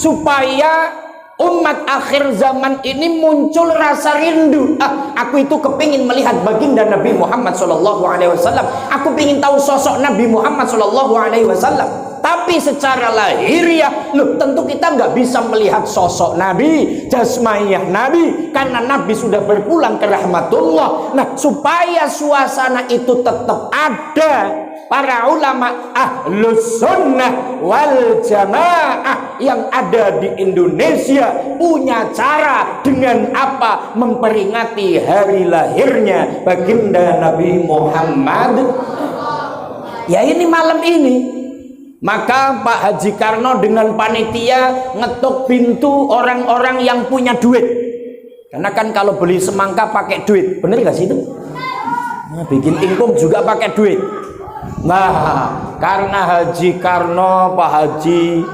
supaya umat akhir zaman ini muncul rasa rindu. Aku itu kepingin melihat baginda Nabi Muhammad SAW. Aku ingin tahu sosok Nabi Muhammad SAW. Tapi secara lahiriah, tentu kita nggak bisa melihat sosok Nabi, jasmaniah Nabi, karena Nabi sudah berpulang ke rahmatullah. Nah, supaya suasana itu tetap ada, para ulama ahlus sunnah wal jamaah yang ada di Indonesia punya cara dengan apa memperingati hari lahirnya baginda Nabi Muhammad. Ya, ini malam ini. Maka Pak Haji Karno dengan panitia ngetuk pintu orang-orang yang punya duit. Karena kan kalau beli semangka pakai duit, bener gak sih itu? Nah, bikin ingkung juga pakai duit. Nah, karena Haji Karno, Pak Haji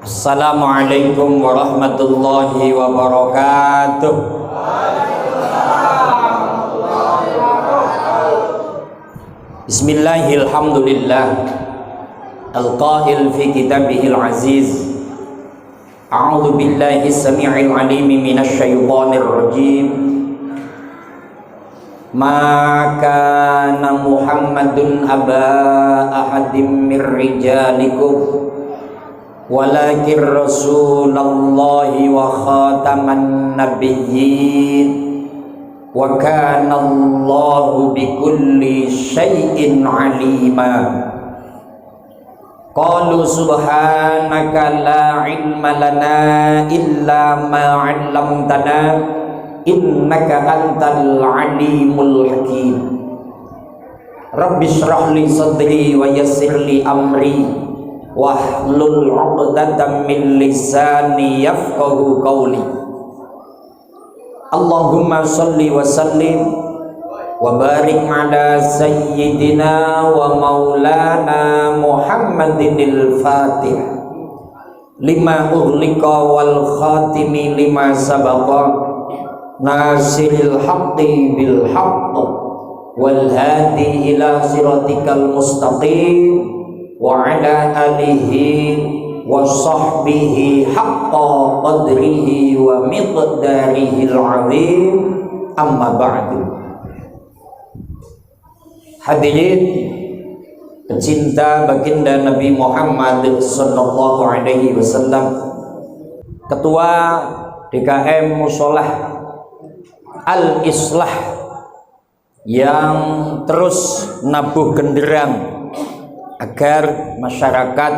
Assalamualaikum warahmatullahi wabarakatuh. Bismillahirrahmanirrahim. Al-Qahil fi kitabihil aziz. A'udzu billahi as-sami'il 'alim minasy syaithanir rajim. Ma kana Muhammadun aba ahadim mir rijalikum walakin Rasulullahi wa khataman nabiyyin wa kana Allahu bikulli syai'in alima. Qalu subhanaka la ilma lana illa ma 'allamtana innaka antal alimul hakim. Rabbi shrah li sadri wa yassir li amri wahlul 'uqdatam min lisani yafqahu qawli. Allahumma shalli wa sallim wa barik ala sayyidina wa maulana Muhammadinil Fatih lima ughliqa wal khatimi lima sabaqa nasiril haqqi bil haqq wal hadi ila siratikal mustaqim wa ala alihi wa sahbihi haqqa qadrihi wa miqdarihi al-azim. Amma ba'du. Hadirin pecinta baginda Nabi Muhammad sallallahu alaihi wasallam, Ketua DKM Musolah Al-Islah yang terus nabuh genderang agar masyarakat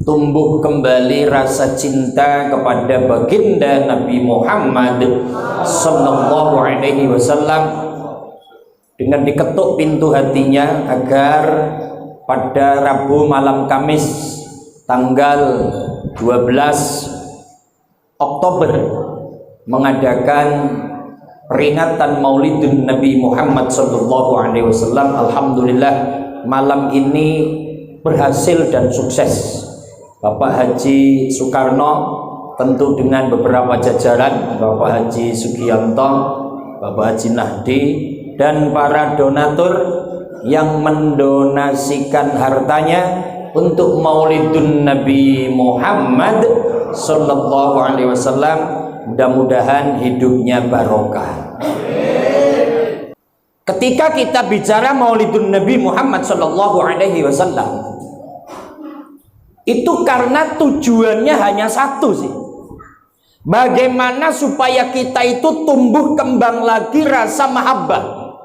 tumbuh kembali rasa cinta kepada baginda Nabi Muhammad sallallahu alaihi wasallam dengan diketuk pintu hatinya agar pada Rabu malam Kamis tanggal 12 Oktober mengadakan peringatan Maulidun Nabi Muhammad SAW. Alhamdulillah malam ini berhasil dan sukses. Bapak Haji Soekarno tentu dengan beberapa jajaran, Bapak Haji Sugianto, Bapak Haji Nahdi, dan para donatur yang mendonasikan hartanya untuk Maulidun Nabi Muhammad Sallallahu Alaihi Wasallam. Mudah-mudahan hidupnya barokah. Ketika kita bicara Maulidun Nabi Muhammad Sallallahu Alaihi Wasallam, itu karena tujuannya hanya satu sih. Bagaimana supaya kita itu tumbuh kembang lagi rasa mahabbah,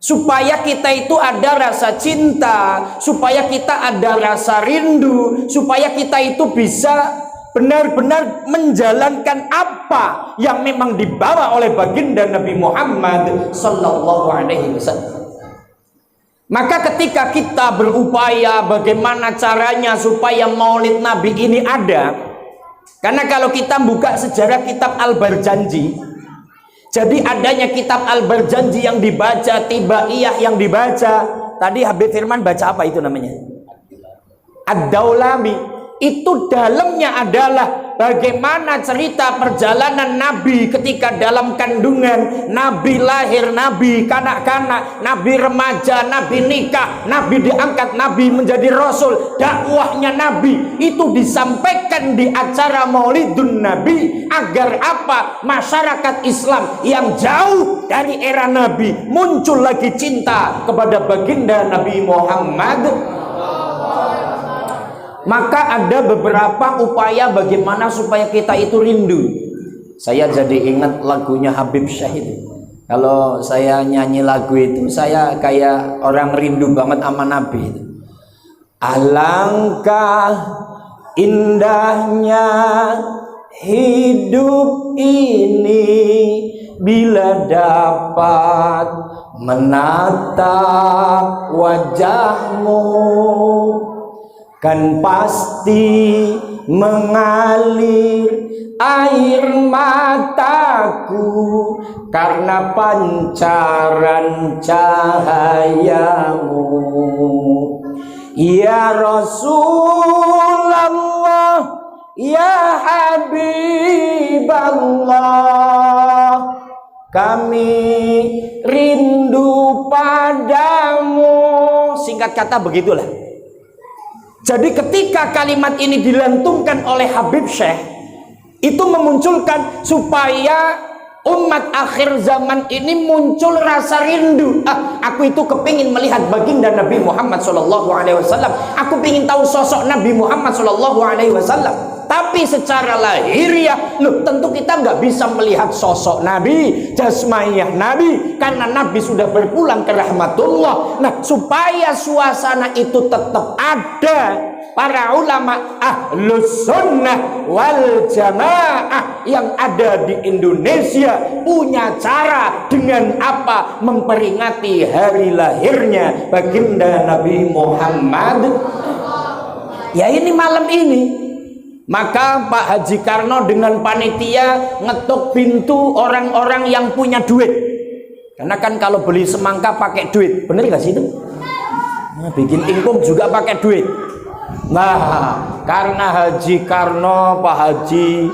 supaya kita itu ada rasa cinta, supaya kita ada rasa rindu, supaya kita itu bisa benar-benar menjalankan apa yang memang dibawa oleh baginda Nabi Muhammad Sallallahu Alaihi Wasallam. Maka ketika kita berupaya bagaimana caranya supaya Maulid Nabi ini ada, karena kalau kita buka sejarah kitab Al-Barjanji, jadi adanya kitab Al-Barjanji yang dibaca, Tibaiyah yang dibaca. Tadi Habib Firman baca apa itu namanya? Ad-Daulami. Itu dalamnya adalah bagaimana cerita perjalanan Nabi ketika dalam kandungan, Nabi lahir, Nabi kanak-kanak, Nabi remaja, Nabi nikah, Nabi diangkat, Nabi menjadi Rasul, dakwahnya Nabi itu disampaikan di acara Maulidun Nabi agar apa? Masyarakat Islam yang jauh dari era Nabi muncul lagi cinta kepada baginda Nabi Muhammad. Maka ada beberapa upaya bagaimana supaya kita itu rindu. Saya jadi ingat lagunya Habib Syahid. Kalau saya nyanyi lagu itu, saya kayak orang rindu banget sama Nabi. Alangkah indahnya hidup ini bila dapat menatap wajahmu, kan pasti mengalir air mataku karena pancaran cahayamu. Ya Rasulullah, ya Habiballah, kami rindu padamu. Singkat kata begitulah. Jadi ketika kalimat ini dilantungkan oleh Habib Syekh, itu memunculkan supaya umat akhir zaman ini muncul rasa rindu. Aku itu kepingin melihat baginda Nabi Muhammad SAW. Aku ingin tahu sosok Nabi Muhammad SAW. Tapi secara lahiriah, loh, tentu kita nggak bisa melihat sosok Nabi, jasmaniah Nabi, karena Nabi sudah berpulang ke rahmatullah. Nah, supaya suasana itu tetap ada, para ulama ahlus sunnah wal jamaah yang ada di Indonesia punya cara dengan apa memperingati hari lahirnya baginda Nabi Muhammad. Ya ini malam ini. Maka Pak Haji Karno dengan panitia ngetuk pintu orang-orang yang punya duit. Karena kan kalau beli semangka pakai duit, bener gak sih itu? Nah, bikin ingkung juga pakai duit. Nah, karena Haji Karno, Pak Haji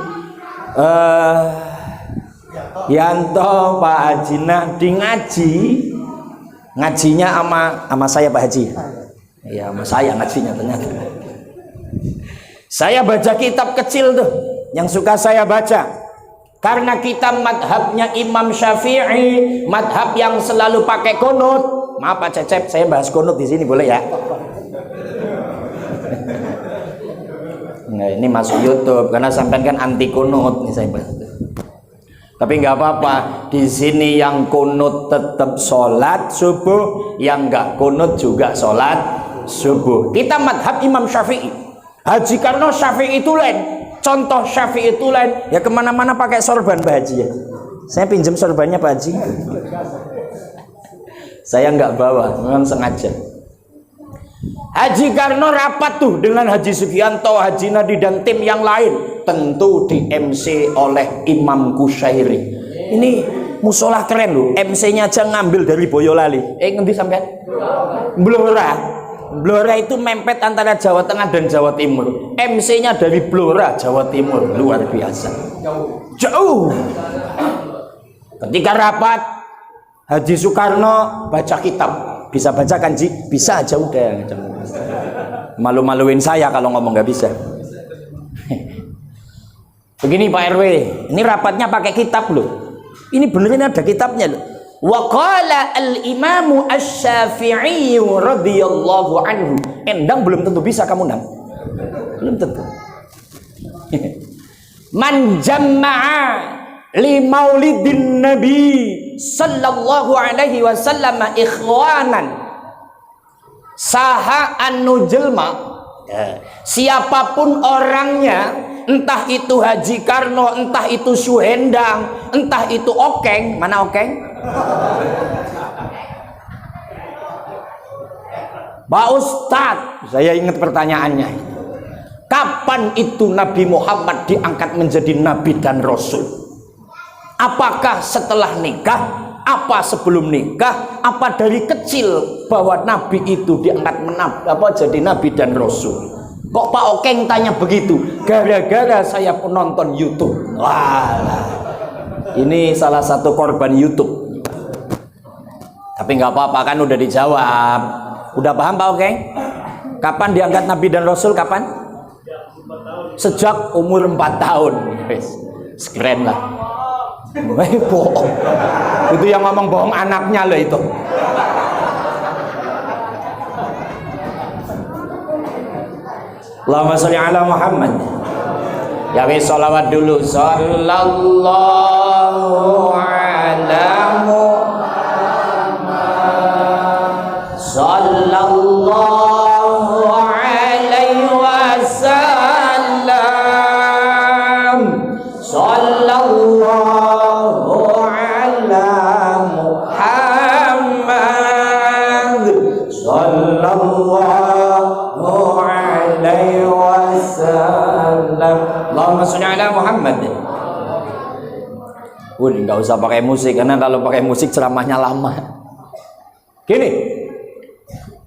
Yanto, Pak Haji Nahdi ngajinya sama saya Pak Haji. Iya, sama saya ngajinya ternyata. Saya baca kitab kecil tuh yang suka saya baca, karena kita madhabnya Imam Syafi'i, madhab yang selalu pakai kunut. Maaf Pak Cecep, saya bahas kunut di sini boleh ya? Nah, ini masuk YouTube karena sampai kan anti kunut nih saya bahas. Tapi nggak apa-apa, di sini yang kunut tetap sholat subuh, yang nggak kunut juga sholat subuh. Kita madhab Imam Syafi'i. Haji Karno Syafi'i itu lain, contoh Syafi'i itu lain. Ya kemana-mana pakai sorban Pak Haji ya. Saya pinjam sorbannya Pak Haji. Saya nggak bawa, memang sengaja. Haji Karno rapat tuh dengan Haji Sugianto, Haji Nadi dan tim yang lain. Tentu di MC oleh Imam Kusyairi. Ini musola keren loh. MC-nya aja ngambil dari Boyolali. Ngendi sampean? Blora. Blora itu mempet antara Jawa Tengah dan Jawa Timur. MC-nya dari Blora, Jawa Timur. Luar biasa. Jauh. Ketika rapat, Haji Soekarno baca kitab. Bisa baca kan, Ji? Bisa aja udah. Malu-maluin saya kalau ngomong nggak bisa. Begini Pak RW, ini rapatnya pakai kitab loh. Ini beneran ada kitabnya loh. Wa qala al-Imam Asy-Syafi'i radhiyallahu anhu. Endang belum tentu bisa kamu, Nang. Belum tentu. Man jamma'a li maulidin Nabi sallallahu alaihi wasallam ikhwanan saha anu jelma. Siapapun orangnya, entah itu Haji Karno, entah itu Suhendang, entah itu Okeng. Mana Okeng? Pak Ustadz, saya ingat pertanyaannya. Kapan itu Nabi Muhammad diangkat menjadi Nabi dan Rasul? Apakah setelah nikah? Apa sebelum nikah? Apa dari kecil bahwa Nabi itu diangkat jadi Nabi dan Rasul? Kok Pak Okeng tanya begitu? Gara-gara saya pun nonton YouTube. Wah, ini salah satu korban YouTube. Tapi nggak apa-apa kan, udah dijawab. Udah paham Pak Okeng? Kapan diangkat Nabi dan Rasul? Kapan? Sejak umur 4 tahun. Keren lah. Bohong. Itu yang ngomong bohong anaknya loh itu. Allahumma sholli ala Muhammad. Ya wis sholawat dulu. Sallallahu ala Muhammad. Sallallahu alaihi wasallam. Sallallahu ala Muhammad. Sallallahu alaihi wasallam. Allahumma sholli ala Muhammad. Udah nggak usah pakai musik, karena kalau pakai musik ceramahnya lama. Gini,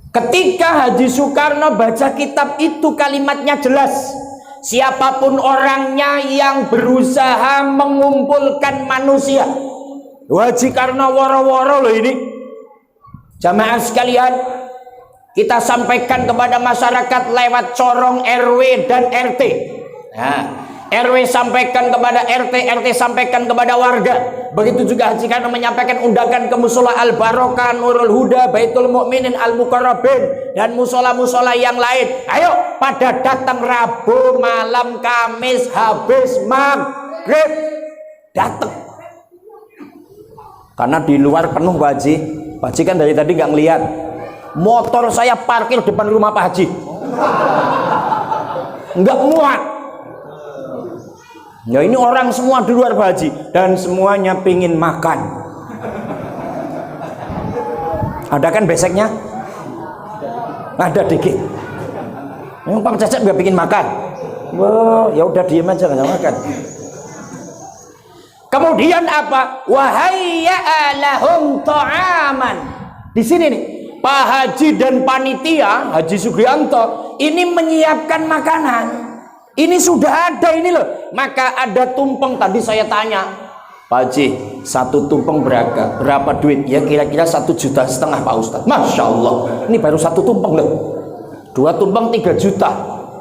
ketika Haji Soekarno baca kitab itu kalimatnya jelas. Siapapun orangnya yang berusaha mengumpulkan manusia. Haji Karno woro-woro loh ini. Jamaah sekalian, kita sampaikan kepada masyarakat lewat corong RW dan RT. Nah, RW sampaikan kepada RT, RT sampaikan kepada warga. Begitu juga Haji Karno menyampaikan undangan ke musola Al Barokah, Nurul Huda, Baitul Mukminin, Al Muqarrabin, dan musola-musola yang lain. Ayo pada datang Rabu malam, Kamis habis maghrib datang. Karena di luar penuh Pak Haji. Pak Haji kan dari tadi nggak ngelihat. Motor saya parkir depan rumah Pak Haji. Nggak muat. Ya ini orang semua di luar Pak Haji, dan semuanya pingin makan. Ada kan beseknya? Ada dikit. Yang Pak Cecep nggak pingin makan. Wah, ya udah diem aja nggak makan. Kemudian apa? Wahayya lahum ta'aman. Di sini nih, Pak Haji dan panitia Haji Sugianto ini menyiapkan makanan. Ini sudah ada ini loh. Maka ada tumpeng. Tadi saya tanya, Pak Haji, satu tumpeng berapa duit? Ya kira-kira 1,5 juta Pak Ustadz. Masya Allah, ini baru satu tumpeng loh. 2 tumpeng 3 juta.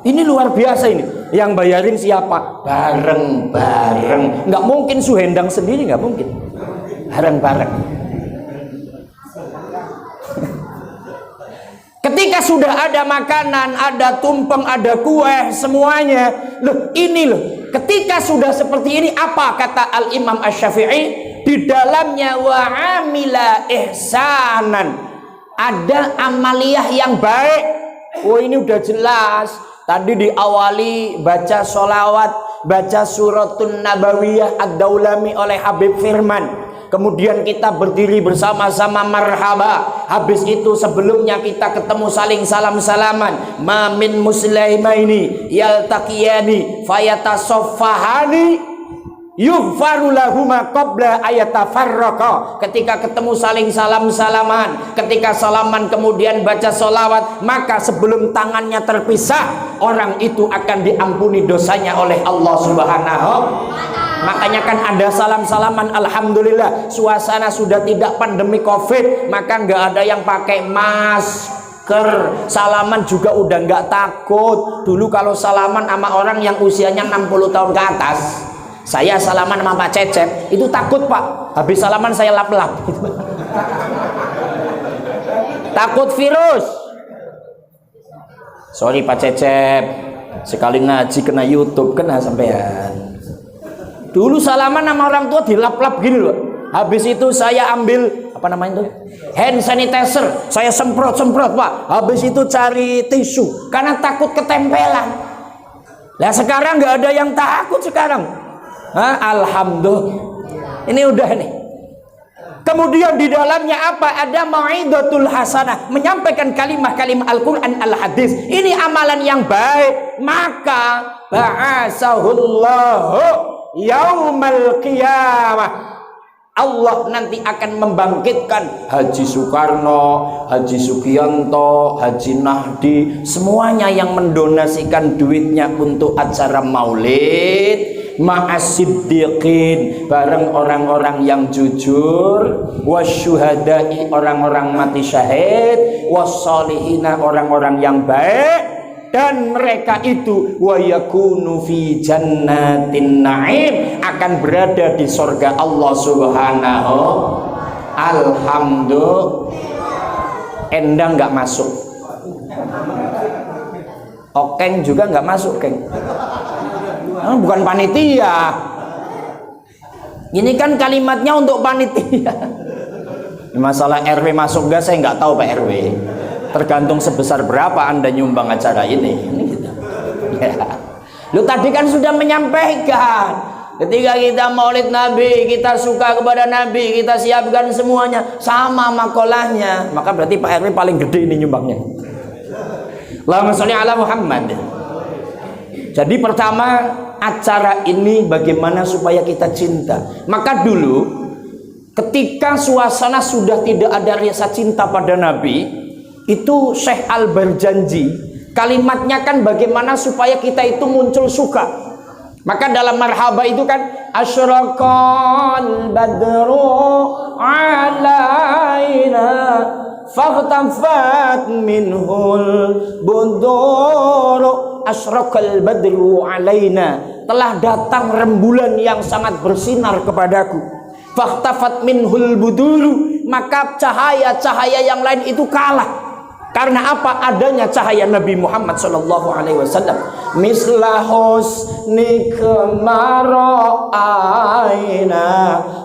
Ini luar biasa ini. Yang bayarin siapa? Bareng-bareng. Nggak mungkin Suhendang sendiri, nggak mungkin. Bareng-bareng. Ketika sudah ada makanan, ada tumpeng, ada kue, semuanya. Loh, ini loh. Ketika sudah seperti ini, apa kata Al-Imam Asy-Syafi'i? Di dalamnya wa'amila ihsanan. Ada amaliyah yang baik. Oh, ini udah jelas. Tadi diawali baca sholawat, baca suratun nabawiyah ad-daulami oleh Habib Firman. Kemudian kita berdiri bersama-sama marhaba. Habis itu sebelumnya kita ketemu saling salam-salaman. Ma min muslimaini yaltaqiyani fayatasaffahani yughfaru lahuma qabla ayatafarraqa. Ketika ketemu saling salam-salaman, ketika salaman kemudian baca sholawat, maka sebelum tangannya terpisah, orang itu akan diampuni dosanya oleh Allah Subhanahu. Makanya kan ada salam-salaman. Alhamdulillah suasana sudah tidak pandemi COVID, maka nggak ada yang pakai masker. Salaman juga udah nggak takut. Dulu kalau salaman sama orang yang usianya 60 tahun ke atas, saya salaman sama Pak Cecep, itu takut Pak. Habis salaman saya lap-lap. Takut virus. Sorry Pak Cecep, sekali ngaji kena YouTube, kena sampean. Dulu salaman sama orang tua dilap-lap gini loh. Habis itu saya ambil apa namanya itu? Hand sanitizer. Saya semprot-semprot Pak. Habis itu cari tisu karena takut ketempelan. Lah sekarang nggak ada yang takut sekarang. Alhamdulillah. Ini udah nih. Kemudian di dalamnya apa? Ada mau'izatul hasanah, menyampaikan kalimah-kalimah Al-Qur'an al-hadis. Ini amalan yang baik. Maka ba'asahullahu yaumal qiyamah. Allah nanti akan membangkitkan Haji Soekarno, Haji Sugianto, Haji Nahdi, semuanya yang mendonasikan duitnya untuk acara maulid ma'as-siddiqin, bareng orang-orang yang jujur, wasyuhada'i, orang-orang mati syahid, wassalihina, orang-orang yang baik, dan mereka itu wa yakunu fi jannatin na'im, akan berada di surga Allah Subhanahu. Alhamdulillah. Endang nggak masuk, Okeng juga nggak masuk, Keng. Bukan panitia. Ini kan kalimatnya untuk panitia. Masalah RW masuk nggak, saya nggak tahu Pak RW. Tergantung sebesar berapa Anda nyumbang acara ini. Gitu. Ya. Lu tadi kan sudah menyampaikan, ketika kita maulid Nabi, kita suka kepada Nabi, kita siapkan semuanya sama makolahnya, maka berarti Pak RW paling gede ini nyumbangnya. Allahumma sholli ala Muhammad. Jadi pertama, acara ini bagaimana supaya kita cinta. Maka dulu ketika suasana sudah tidak ada rasa cinta pada Nabi, itu Syekh Al-Barjanji kalimatnya kan bagaimana supaya kita itu muncul suka. Maka dalam marhaba itu kan asyraqal badru alaina fahtafat minhul buduru. Asyraqal badru alaina, telah datang rembulan yang sangat bersinar kepadaku. Fahtafat minhul buduru, maka cahaya-cahaya yang lain itu kalah. Karena apa? Adanya cahaya Nabi Muhammad sallallahu alaihi wasallam. Misla husnika mara'aina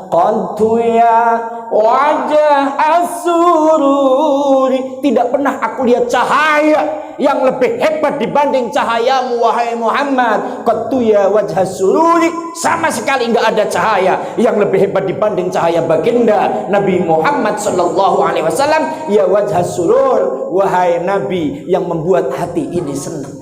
qadtu ya wajah as-sururi. Tidak pernah aku lihat cahaya yang lebih hebat dibanding cahayamu wahai Muhammad. Qadtu ya wajah as-sururi. Sama sekali enggak ada cahaya yang lebih hebat dibanding cahaya baginda Nabi Muhammad sallallahu alaihi wasallam. Ya wajah as-surur, wahai Nabi yang membuat hati ini senang.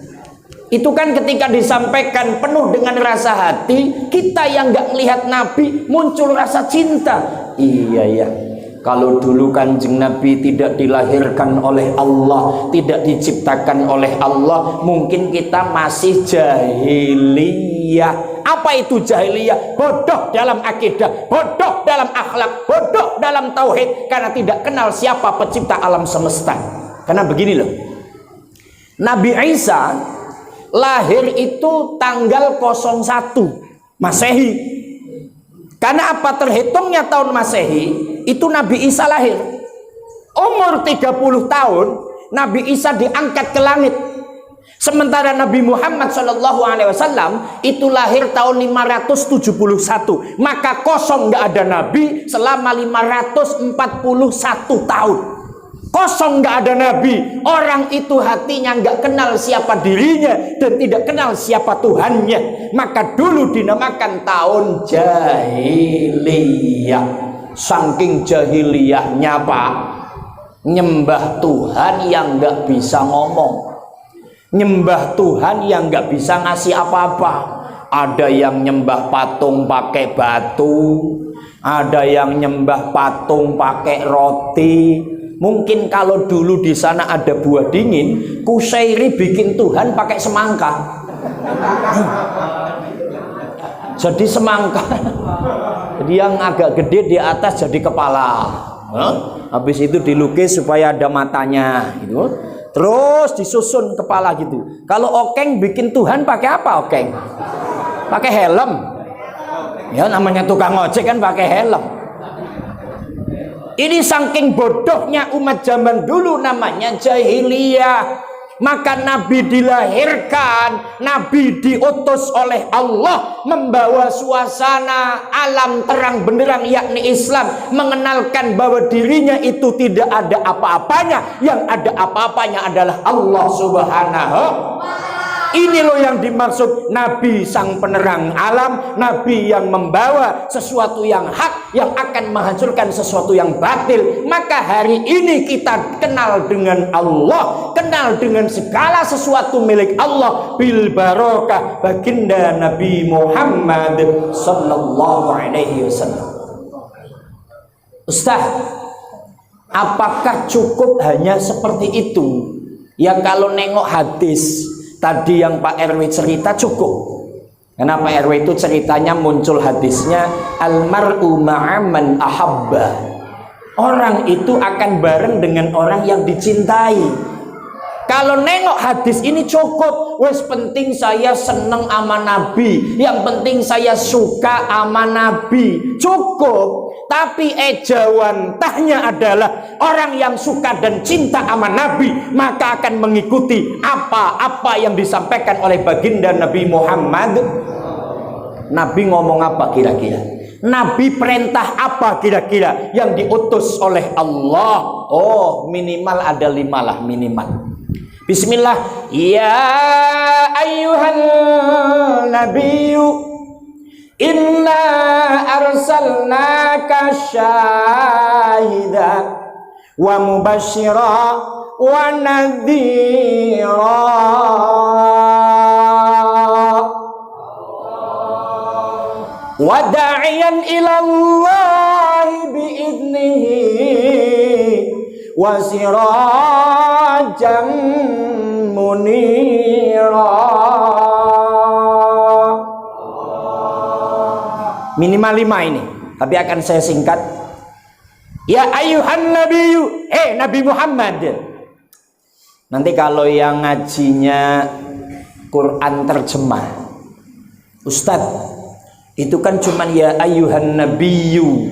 Itu kan ketika disampaikan penuh dengan rasa hati, kita yang nggak melihat Nabi muncul rasa cinta. Iya ya, kalau dulu Kanjeng Nabi tidak dilahirkan oleh Allah, tidak diciptakan oleh Allah, mungkin kita masih jahiliyah. Apa itu jahiliyah? Bodoh dalam akidah, bodoh dalam akhlak, bodoh dalam tauhid, karena tidak kenal siapa pencipta alam semesta. Karena begini loh, Nabi Isa lahir itu tanggal 01 Masehi. Karena apa? Terhitungnya tahun Masehi itu Nabi Isa lahir. Umur 30 tahun Nabi Isa diangkat ke langit. Sementara Nabi Muhammad SAW itu lahir tahun 571. Maka kosong nggak ada Nabi selama 541 tahun. Kosong nggak ada Nabi. Orang itu hatinya nggak kenal siapa dirinya dan tidak kenal siapa Tuhannya. Maka dulu dinamakan tahun jahiliyah. Saking jahiliyahnya Pak, nyembah Tuhan yang nggak bisa ngomong, nyembah Tuhan yang nggak bisa ngasih apa-apa. Ada yang nyembah patung pakai batu, ada yang nyembah patung pakai roti. Mungkin kalau dulu di sana ada buah dingin, Kusairi bikin Tuhan pakai semangka. Jadi semangka. Jadi yang agak gede di atas jadi kepala. Habis itu dilukis supaya ada matanya gitu. Terus disusun kepala gitu. Kalau Okeng bikin Tuhan pakai apa Okeng? Pakai helm. Ya namanya tukang ojek kan pakai helm. Ini saking bodohnya umat zaman dulu, namanya jahiliyah. Maka Nabi dilahirkan, Nabi diutus oleh Allah membawa suasana alam terang benderang yakni Islam, mengenalkan bahwa dirinya itu tidak ada apa-apanya, yang ada apa-apanya adalah Allah Subhanahu. Ini loh yang dimaksud Nabi sang penerang alam, Nabi yang membawa sesuatu yang hak, yang akan menghancurkan sesuatu yang batil. Maka hari ini kita kenal dengan Allah, kenal dengan segala sesuatu milik Allah bil barokah baginda Nabi Muhammad sallallahu alaihi wasallam. Ustaz, apakah cukup hanya seperti itu? Ya kalau nengok hadis tadi yang Pak RW cerita cukup. Karena Pak RW itu ceritanya muncul hadisnya almar'u ma'aman ahabba. Orang itu akan bareng dengan orang yang dicintai. Kalau nengok hadis ini cukup. Wes penting saya seneng sama Nabi, yang penting saya suka sama Nabi. Cukup. Tapi ejawantahnya adalah orang yang suka dan cinta sama Nabi, maka akan mengikuti apa-apa yang disampaikan oleh baginda Nabi Muhammad. Nabi ngomong apa kira-kira? Nabi perintah apa kira-kira yang diutus oleh Allah? Oh, minimal ada 5 lah, minimal. Bismillah. Ya ayyuhan nabiyyu inna arsalnaka syahida wa mubashshira wa nadhira wa da'iyan ila Allah bi'idnihi wa sirajan munira. Minimal 5 ini, tapi akan saya singkat. Ya ayuhan nabiyyu, Nabi Muhammad. Nanti kalau yang ngajinya Quran terjemah, Ustadz, itu kan cuman ya ayuhan nabiyyu,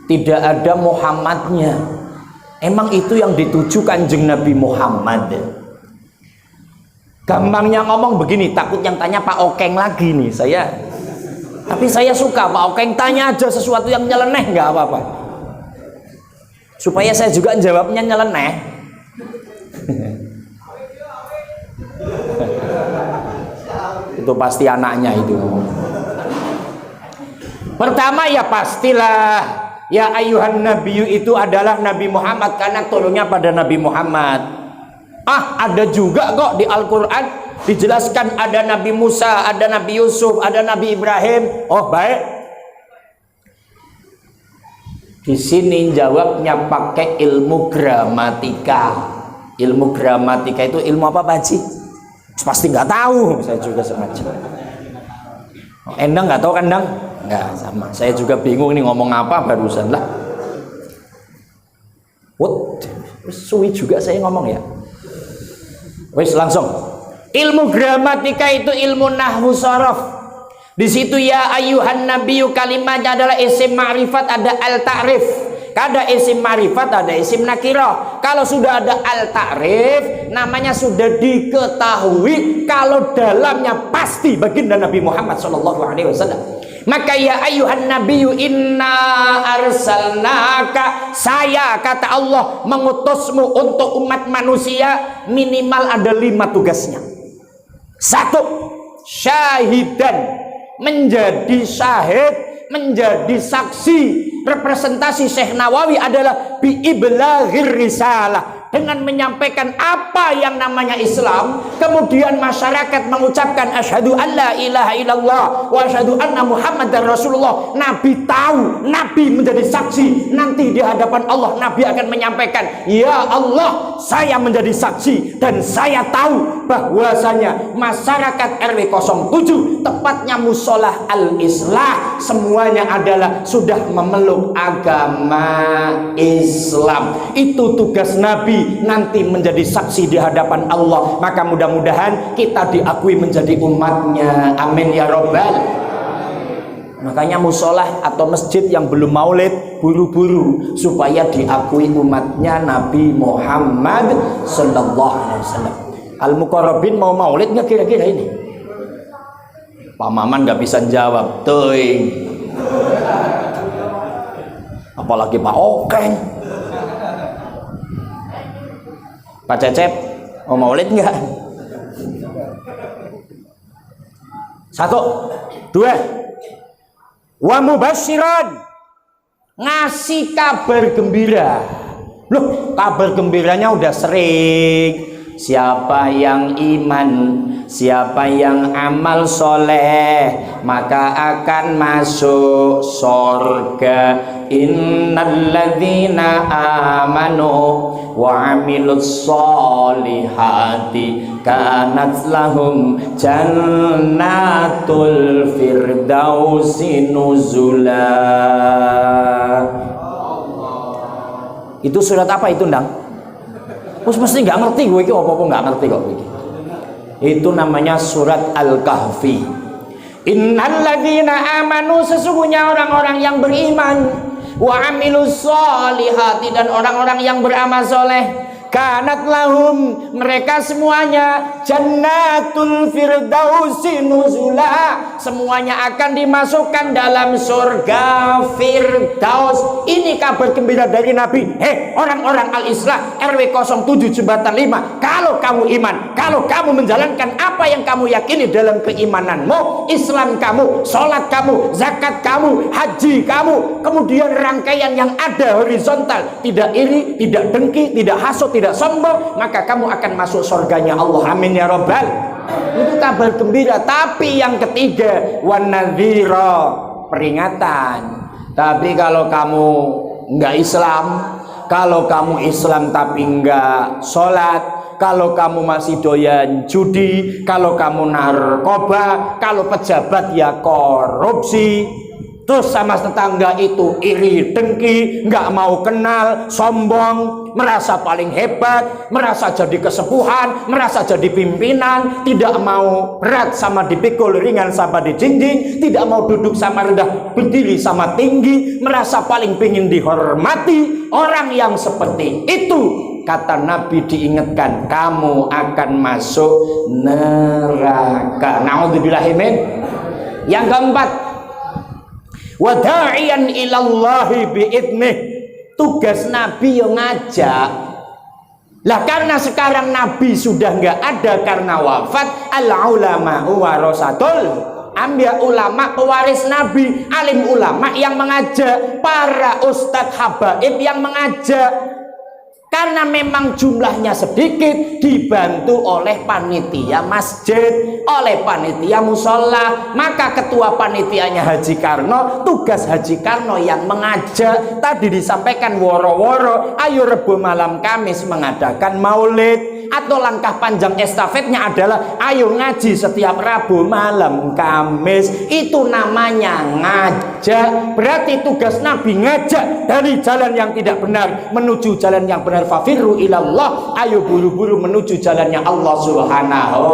tidak ada Muhammadnya. Emang itu yang dituju Kanjeng Nabi Muhammad? Gampangnya ngomong begini, takut yang tanya Pak Okeng lagi nih saya. Tapi saya suka Pak Okeng tanya aja sesuatu yang nyeleneh, nggak apa-apa. Supaya saya juga jawabnya nyeleneh. Itu pasti anaknya itu. Pertama ya pastilah ya ayuhan nabiyyu itu adalah Nabi Muhammad, karena turunnya pada Nabi Muhammad. Ada juga kok di Al-Quran dijelaskan ada Nabi Musa, ada Nabi Yusuf, ada Nabi Ibrahim. Oh baik. Di sini jawabnya pakai ilmu gramatika. Ilmu gramatika itu ilmu apa Pak Haji? Pasti nggak tahu. Saya juga sengaja. Endang nggak tahu kan Endang? Nggak sama. Saya juga bingung nih ngomong apa barusan lah. What? Suwi juga saya ngomong ya. Wes langsung. Ilmu gramatika itu ilmu nahwu sharaf. Di situ ya ayuhan nabiyyu kalimatnya adalah isim ma'rifat, ada al-ta'rif. Ada isim ma'rifat, ada isim nakirah. Kalau sudah ada al-ta'rif, namanya sudah diketahui kalau dalamnya pasti baginda Nabi Muhammad SAW. Maka ya ayuhan nabiyyu inna arsalnaka, saya kata Allah mengutusmu untuk umat manusia, minimal ada 5 tugasnya. 1, syahidan, menjadi syahid, menjadi saksi. Representasi Syekh Nawawi adalah biiblaghir risalah, dengan menyampaikan apa yang namanya Islam, kemudian masyarakat mengucapkan asyhadu alla ilaha illallah wa asyhadu anna muhammadar rasulullah, Nabi tahu, Nabi menjadi saksi, nanti di hadapan Allah Nabi akan menyampaikan, ya Allah, saya menjadi saksi dan saya tahu bahwasanya masyarakat RW 07, tepatnya musolah Al-Islah, semuanya adalah sudah memeluk agama Islam. Itu tugas Nabi, nanti menjadi saksi di hadapan Allah. Maka mudah-mudahan kita diakui menjadi umatnya, amin ya robbal. Makanya musolah atau masjid yang belum maulid, buru-buru supaya diakui umatnya Nabi Muhammad sallallahu alaihi wasallam. Al-Muqarrabin mau maulid nggak kira-kira ini? Pak Maman nggak bisa jawab, teuing. Apalagi Pak Okeng. Pak Cecep mau maulid nggak? 1, 2. Wa mubasyiran, ngasih kabar gembira. Loh, kabar gembiranya udah sering. Siapa yang iman, siapa yang amal soleh, maka akan masuk surga. Innalladzina amanu wa amilus solihati kanat lahum jannatul firdausi nuzula. Itu surat apa itu, Ndang? Terus mesti nggak ngerti gue, apa-apa nggak ngerti kok. Itu namanya surat Al-Kahfi. Innalladzina amanu, sesungguhnya orang-orang yang beriman, wa amilus solihati, dan orang-orang yang beramal soleh, kanat lahum, mereka semuanya jannatul firdausi nuzula, semuanya akan dimasukkan dalam surga Firdaus. Ini kabar gembira dari Nabi. Hei orang-orang Al-Islah RW 07 Jembatan 5, kalau kamu iman, kalau kamu menjalankan apa yang kamu yakini dalam keimananmu, Islam kamu, sholat kamu, zakat kamu, haji kamu, kemudian rangkaian yang ada horizontal, tidak iri, tidak dengki, tidak hasut, tidak sombong, maka kamu akan masuk surganya Allah, amin ya robbal. Itu kabar gembira. Tapi yang ketiga, wanadzira, peringatan. Tapi kalau kamu nggak Islam, kalau kamu Islam tapi nggak sholat, kalau kamu masih doyan judi, kalau kamu narkoba, kalau pejabat ya korupsi, terus sama tetangga itu iri dengki, nggak mau kenal, sombong, merasa paling hebat, merasa jadi kesepuhan, merasa jadi pimpinan, tidak mau berat sama dipikul, ringan sama dijinjing, tidak mau duduk sama rendah, berdiri sama tinggi, merasa paling pingin dihormati. Orang yang seperti itu, kata Nabi, diingatkan, kamu akan masuk neraka. Na'udzubillahi min. Yang keempat, wada'iyan ilallahi bi'idnih, tugas Nabi yang ngajak. Lah karena sekarang Nabi sudah nggak ada karena wafat, al-ulama warasatul anbiya, ulama pewaris Nabi, alim ulama yang mengajak, para ustadz habaib yang mengajak. Karena memang jumlahnya sedikit, dibantu oleh panitia masjid, oleh panitia musola, maka ketua panitianya Haji Karno, tugas Haji Karno yang mengajak. Tadi disampaikan woro-woro, ayo Rebo malam Kamis mengadakan maulid. Atau langkah panjang estafetnya adalah ayo ngaji setiap Rabu malam Kamis. Itu namanya ngajak. Berarti tugas Nabi ngajak dari jalan yang tidak benar menuju jalan yang benar. Fafirru ilallah, ayo buru-buru menuju jalannya Allah Subhanahu.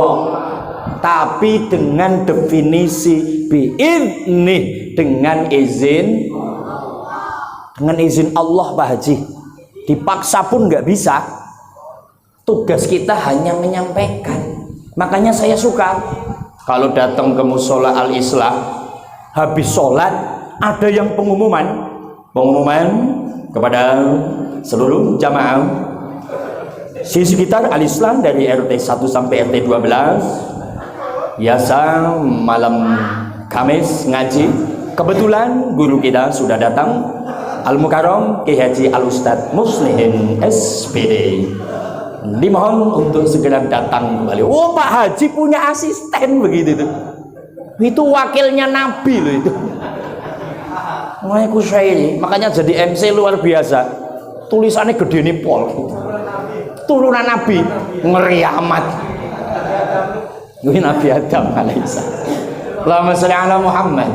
Tapi dengan definisi bi'idnih, dengan izin, Allah Pak Haji. Dipaksa pun nggak bisa. Tugas kita hanya menyampaikan. Makanya saya suka kalau datang ke musola Al-Islah, habis sholat ada yang pengumuman kepada seluruh jamaah di sekitar Al-Islah dari RT 1 sampai RT 12, biasa malam Kamis ngaji. Kebetulan guru kita sudah datang, Al-Mukarram Ki Haji Al-Ustadz Muslihin SPD. Dimohon untuk segera datang kembali. Oh, Pak Haji punya asisten begitu itu. Itu wakilnya Nabi loh itu. Makanya jadi MC luar biasa. Tulisannya gede nih pol. Turunan Nabi, ngeri amat. Ini Nabi Adam alaihissalam. Allahumma sholli ala Muhammad.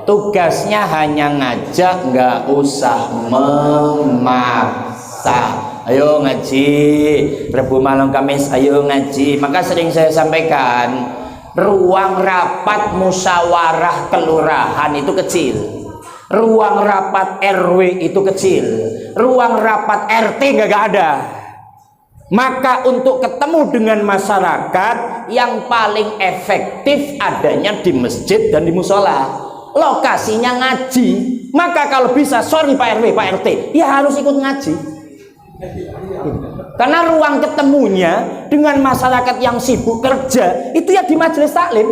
Tugasnya hanya ngajak, nggak usah memaksa. Ayo ngaji, Rabu malam Kamis ayo ngaji. Maka sering saya sampaikan, ruang rapat musyawarah kelurahan itu kecil, ruang rapat RW itu kecil, ruang rapat RT nggak ada. Maka untuk ketemu dengan masyarakat yang paling efektif adanya di masjid dan di musola. Lokasinya ngaji. Maka kalau bisa, sorry Pak RW, Pak RT, ya harus ikut ngaji. Karena ruang ketemunya dengan masyarakat yang sibuk kerja itu ya di majelis taklim.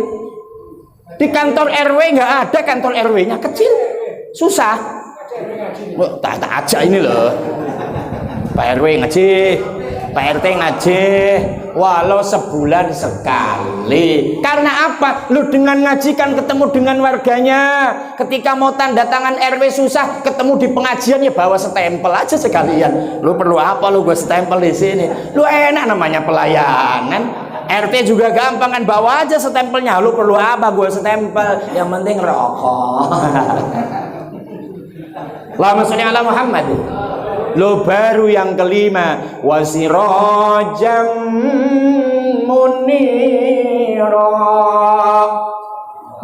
Di kantor RW nggak ada, kantor RW-nya kecil, susah. Tak aja ini loh, Pak RW ngaji, Pak RT ngaji, walau sebulan sekali. Karena apa? Lu dengan ngaji kan ketemu dengan warganya. Ketika mau tanda tangan RW susah, ketemu di pengajian ya bawa stempel aja sekalian. Lu perlu apa lu gua stempel di sini? Lu enak namanya pelayanan. RT juga gampang kan, bawa aja stempelnya. Lu perlu apa gua stempel? Yang penting rokok. Allahumma sholli ala Muhammad. Lo baru yang kelima, wasirajam munira.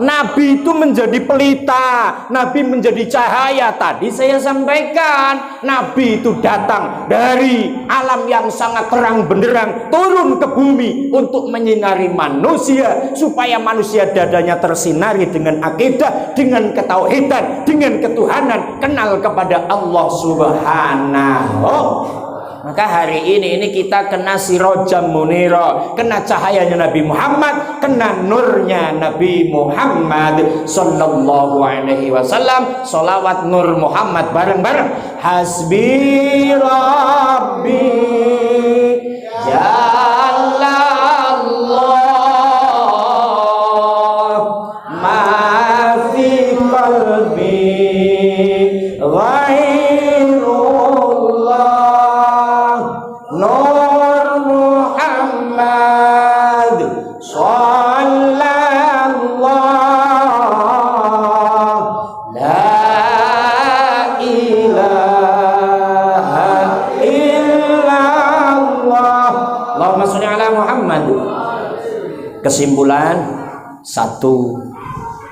Nabi itu menjadi pelita, Nabi menjadi cahaya. Tadi saya sampaikan, Nabi itu datang dari alam yang sangat terang benderang, turun ke bumi untuk menyinari manusia, supaya manusia dadanya tersinari dengan akidah, dengan ketauhidan, dengan ketuhanan, kenal kepada Allah Subhanahu. Maka hari ini kita kena sirojam munira, kena cahayanya Nabi Muhammad, kena nurnya Nabi Muhammad sallallahu alaihi wasallam. Sholawat nur Muhammad bareng-bareng. Hasbi Rabbi Jalallah ma fi qalbi Kesimpulan, satu,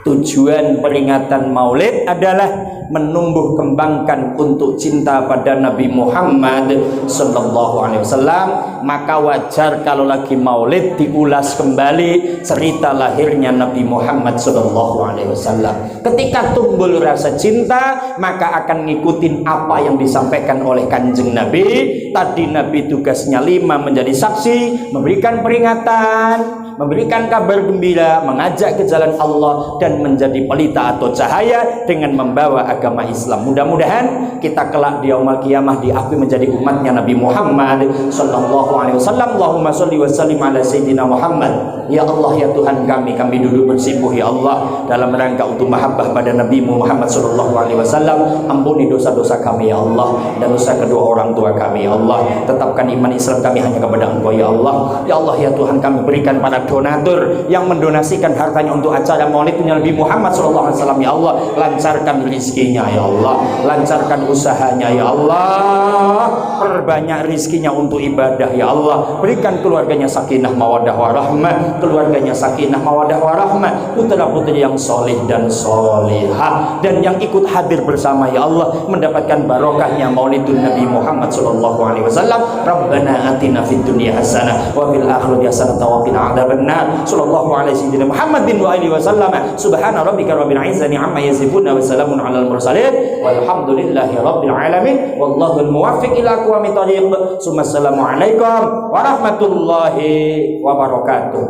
tujuan peringatan Maulid adalah menumbuh kembangkan untuk cinta pada Nabi Muhammad sallallahu alaihi wasallam. Maka wajar kalau lagi Maulid diulas kembali cerita lahirnya Nabi Muhammad sallallahu alaihi wasallam. Ketika tumbuh rasa cinta, maka akan ngikutin apa yang disampaikan oleh Kanjeng Nabi. Tadi Nabi tugasnya 5, menjadi saksi, memberikan peringatan, memberikan kabar gembira, mengajak ke jalan Allah, dan menjadi pelita atau cahaya dengan membawa agama Islam. Mudah-mudahan kita kelak di yaumul qiyamah diakui menjadi umatnya Nabi Muhammad sallallahu alaihi wasallam. Allahumma sholli wa sallim ala sayyidina Muhammad. Ya Allah, ya Tuhan kami duduk bersimpuh ya Allah dalam rangka untuk mahabbah pada Nabi Muhammad sallallahu alaihi wasallam. Ampuni dosa-dosa kami ya Allah, dan dosa kedua orang tua kami ya Allah. Tetapkan iman Islam kami hanya kepada Engkau ya Allah. Ya Allah, ya Tuhan kami, berikan para donatur yang mendonasikan hartanya untuk acara Maulidnya Nabi Muhammad sallallahu alaihi wasallam ya Allah, lancarkan rezekinya ya Allah, lancarkan usahanya ya Allah, perbanyak rezekinya untuk ibadah ya Allah. Berikan keluarganya sakinah mawaddah warahmah, keluarganya sakinah mawaddah warahmah, putra-putri yang soleh dan solehah, dan yang ikut hadir bersama ya Allah mendapatkan barokahnya Maulidun Nabi Muhammad sallallahu alaihi wasallam. Rabbana atina fid dunya hasanah wa fil akhirati hasanah wa qina adzabannar. Sallallahu alaihi Muhammadin wa alihi wasallam. Subhana rabbika rabbil izzati amma yasifun wa salamun alal mursalin walhamdulillahi rabbil alamin. Wallahu al-muwaffiq ila aqwamit thoriq. Assalamu alaikum warahmatullahi wabarakatuh.